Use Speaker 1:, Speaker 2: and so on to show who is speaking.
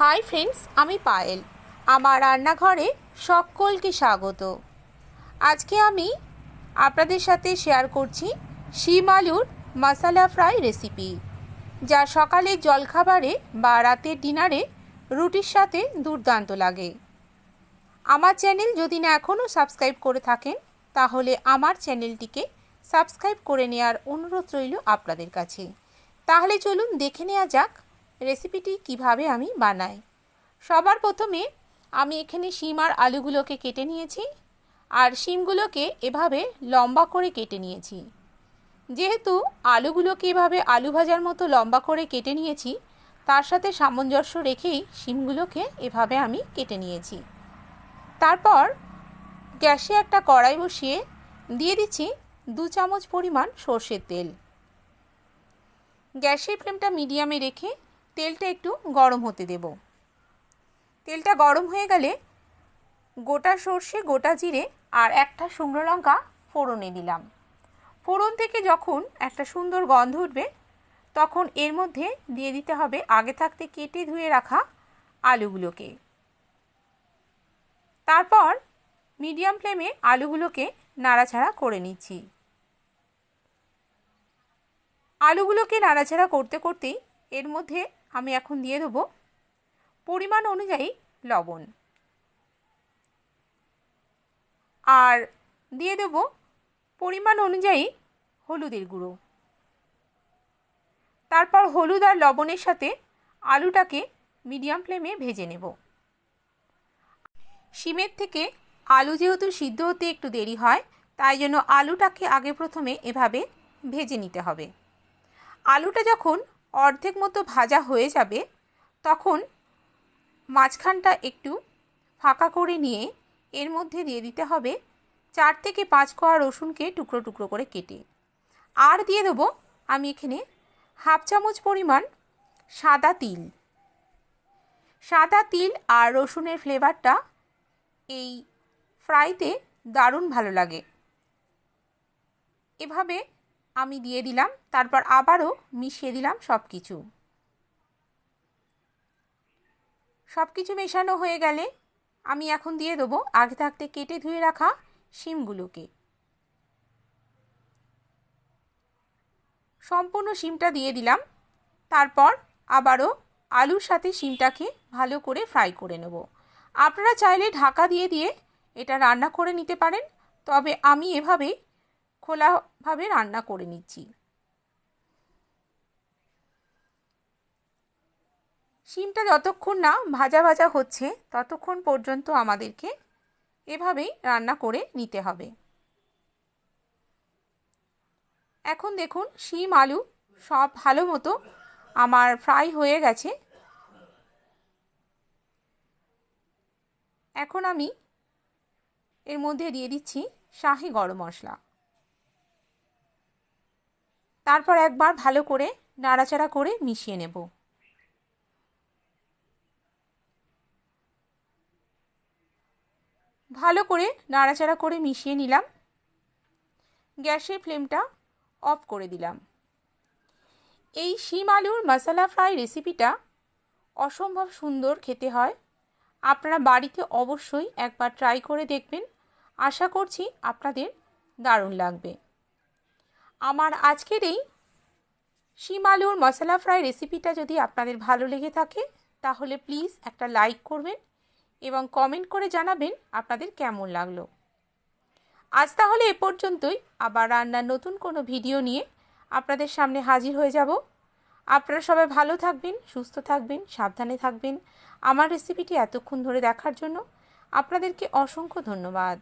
Speaker 1: Hi friends, আমি পায়েল। আমার রান্নাঘরে সকলকে স্বাগত। আজকে আমি আপনাদের সাথে শেয়ার করছি শিম আলুর মশলা ফ্রাই রেসিপি, যা সকালের জলখাবারে বা রাতের ডিনারে রুটির সাথে দুর্দান্ত লাগে। আমার চ্যানেল যদি না এখনও সাবস্ক্রাইব করে থাকেন, তাহলে আমার চ্যানেলটিকে সাবস্ক্রাইব করে নেওয়ার অনুরোধ রইল আপনাদের কাছে। তাহলে চলুন দেখে নেওয়া যাক রেসিপিটি কিভাবে আমি বানাই। সবার প্রথমে আমি এখানে শিম আর আলুগুলোকে কেটে নিয়েছি, আর শিমগুলোকে এভাবে লম্বা করে কেটে নিয়েছি। যেহেতু আলুগুলোকে এভাবে আলু ভাজার মতো লম্বা করে কেটে নিয়েছি, তার সাথে সামঞ্জস্য রেখেই শিমগুলোকে এভাবে আমি কেটে নিয়েছি। তারপর গ্যাসে একটা কড়াই বসিয়ে দিয়ে দিচ্ছি 2 চামচ পরিমাণ সর্ষের তেল। গ্যাসের ফ্লেমটা মিডিয়ামে রেখে তেলটা একটু গরম হতে দেব। তেলটা গরম হয়ে গেলে গোটা সর্ষে, গোটা জিরে আর একটা শুকনো লঙ্কা ফোড়নে দিলাম। ফোড়ন থেকে যখন একটা সুন্দর গন্ধ উঠবে, তখন এর মধ্যে দিয়ে দিতে হবে আগে থাকতে কেটে ধুয়ে রাখা আলুগুলোকে। তারপর মিডিয়াম ফ্লেমে আলুগুলোকে নাড়াচাড়া করে নিচ্ছি। আলুগুলোকে নাড়াচাড়া করতে করতেই এর মধ্যে আমি এখন দিয়ে দেবো পরিমাণ অনুযায়ী লবণ, আর দিয়ে দেব পরিমাণ অনুযায়ী হলুদের গুঁড়ো। তারপর হলুদ আর লবণের সাথে আলুটাকে মিডিয়াম ফ্লেমে ভেজে নেব। শিমের থেকে আলু যেহেতু সিদ্ধ হতে একটু দেরি হয়, তাই জন্য আলুটাকে আগে প্রথমে এভাবে ভেজে নিতে হবে। আলুটা যখন অর্ধেক মতো ভাজা হয়ে যাবে, তখন মাঝখানটা একটু ফাঁকা করে নিয়ে এর মধ্যে দিয়ে দিতে হবে 4 থেকে 5 কোয়া রসুনকে টুকরো টুকরো করে কেটে। আর দিয়ে দেবো আমি এখানে হাফ চামচ পরিমাণ সাদা তিল। সাদা তিল আর রসুনের ফ্লেভারটা এই ফ্রাইতে দারুণ ভালো লাগে। এভাবে আমি দিয়ে দিলাম, তারপর আবারও মিশিয়ে দিলাম সব কিছু মেশানো হয়ে গেলে আমি এখন দিয়ে দেবো আগে থাকতে কেটে ধুয়ে রাখা শিমগুলোকে। সম্পূর্ণ শিমটা দিয়ে দিলাম। তারপর আবারও আলুর সাথে শিমটাকে ভালো করে ফ্রাই করে নেব। আপনারা চাইলে ঢাকা দিয়ে দিয়ে এটা রান্না করে নিতে পারেন, তবে আমি এভাবে খোলাভাবে রান্না করে নিচ্ছি। শিমটা যতক্ষণ না ভাজা ভাজা হচ্ছে, ততক্ষণ পর্যন্ত আমাদেরকে এভাবেই রান্না করে নিতে হবে। এখন দেখুন শিম আলু সব ভালো মতো আমার ফ্রাই হয়ে গেছে। এখন আমি এর মধ্যে দিয়ে দিচ্ছি শাহি গরম মশলা। তারপর একবার ভালো করে নাড়াচাড়া করে মিশিয়ে নেব। ভালো করে নাড়াচাড়া করে মিশিয়ে নিলাম। গ্যাসের ফ্লেমটা অফ করে দিলাম। এই শিম আলুর মশলা ফ্রাই রেসিপিটা অসম্ভব সুন্দর খেতে হয়। আপনারা বাড়িতে অবশ্যই একবার ট্রাই করে দেখবেন। আশা করছি আপনাদের দারুণ লাগবে। আমার আজকের এই শিম আলুর মশলা ফ্রাই রেসিপিটা যদি আপনাদের ভালো লেগে থাকে, তাহলে প্লিজ একটা লাইক করবেন এবং কমেন্ট করে জানাবেন আপনাদের কেমন লাগলো। আজ তাহলে এ পর্যন্তই। আবার রান্নার নতুন কোনো ভিডিও নিয়ে আপনাদের সামনে হাজির হয়ে যাব। আপনারা সবাই ভালো থাকবেন, সুস্থ থাকবেন, সাবধানে থাকবেন। আমার রেসিপিটি এতক্ষণ ধরে দেখার জন্য আপনাদেরকে অসংখ্য ধন্যবাদ।